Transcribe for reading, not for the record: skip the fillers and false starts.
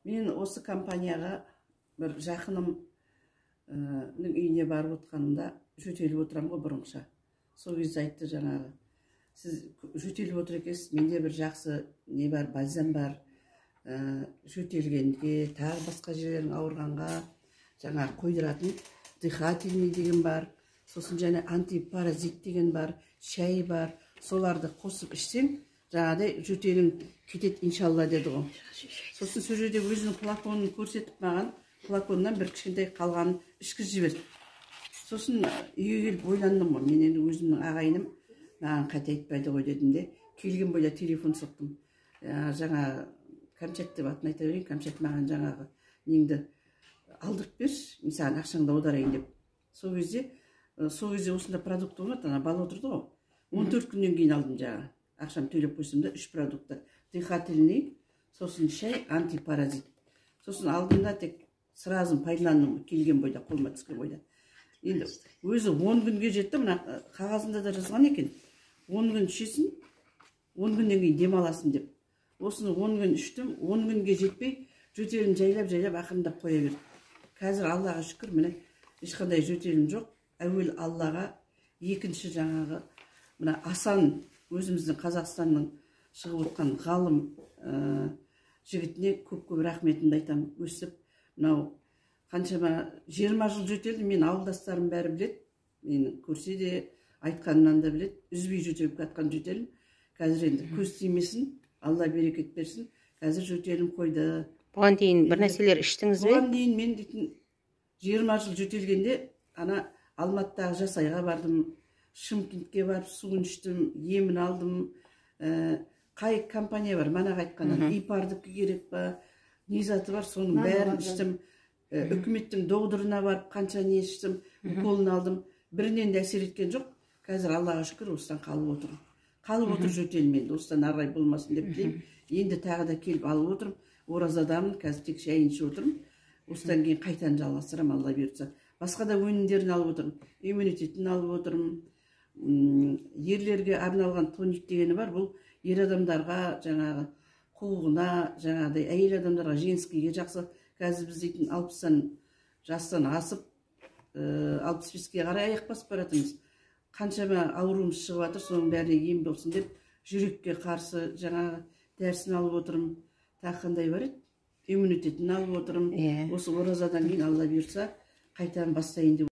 Мен осы компанияға бір жақыным үйіне барып отқанымда жөтеліп отырам ғой бұрынғыша. Сол кезде айтты жаңағы, сіз жөтеліп отыр екенсіз, менде бір жақсы не бар, бальзам бар, жөтелгенге, тағы басқа жерлерің ауырғанға жаңағы қойдыратын дыхательный деген бар, сосын және антипаразит деген бар, шай бар, соларды қосып ішсең, жаңағыдай жөтелің кетеді иншалла деді ғой. Сосын сол жерде өзінің флаконын көрсетіп маған, флаконнан бір кішкентай қалғанын ішкізіп жіберді. Сосын үйге келіп ойландым ғой, мен енді өзімнің ағайыным маған қайта айтпайды ғой дедім де, келген бойда телефон соқтым. Жаңа Кәмшат деп атын айта берейін, Кәмшат маған жаңағы неңді алдырып берші, мен саған ақшаңды аударайын деп. Сол кезде осында продукт болмады, ана бала отырды ғой. 14 күннен кейін алдым жаңа. Ақшам төлеп қойсам да 3 продукты. Дыхательный, сосын шай, антипаразит. Сосын алдымда тек сразу пайдаландым келген бойда, қолыма түскен бойда. Енді өзі 10 күнге жетті, мына қағазында да жазған екен. 10 күн ішесің, 10 күннен кейін демаласың деп. Осыны 10 күн іштім, 10 күнге жетпей, жөтелін жайлап ақырындап қоя берді. Қазір Аллаға шүкір, міне ешқандай жөтелім жоқ. Әуел Аллаға, екінші жаңағы мына Асан, өзіміздің Қазақстанның шығып отқан ғалым жігітіне көп рахметімді айтамын. Өсіп, мынау қаншама 20 жыл жөтелді, мен ауылдастарым бәрі білет, мені көрсе де айтқанымнан да білет, үзбей жөтеліп қатқан жөтелім. Қазір енді көз тимесін, Алла берекет берсін, қазір жөтелім қойды. Бұған дейін бір нәрселер іштіңіз бе? Бұған дейін мен дейтін 20 жыл жөтелгенде ана Алматыдағы Жасайға бардым, Шымкентке барып суын іштім, емін алдым. Қай компания бар, манағы айтқаннан, ипардікі керек па, не заты бар, соның бәрін іштім. Үкіметтің доғдырына барып, қанша не іштім, уколын алдым. Бірінен де әсер еткен жоқ. Қазір Аллаға шүкір, осыдан қалып отырмын. Қалып отыр жөтелім енді, осыдан арай болмасын деп тілеймін. Енді тағы да келіп алып отырмын. Оразадамын, қазір тек шайын ішіп отырмын. Осыдан кейін қайтан жалғастырам, Алла бұйыртса. Басқа да өнімдерін алып отырмын. Иммунитетін алып отырмын. Ерлерге арналған тоник дегені бар. Бұл ер адамдарға, жаңағы қуығына, жаңағыдай әйел адамдарға, женскийге жақсы. Қазір біз дейтін 60-тан жастан асып, 65-ке қарай аяқ басып баратырмыз. Қаншама ауруымыз шығып жатыр, соның бәріне ем болсын деп, жүрекке қарсы жаңағы дәрісін алып отырмын. Тағы қандай бар еді? Иммунитетін алып отырмын. Осы оразадан кейін Алла бұйыртса қайтадан бастайын деп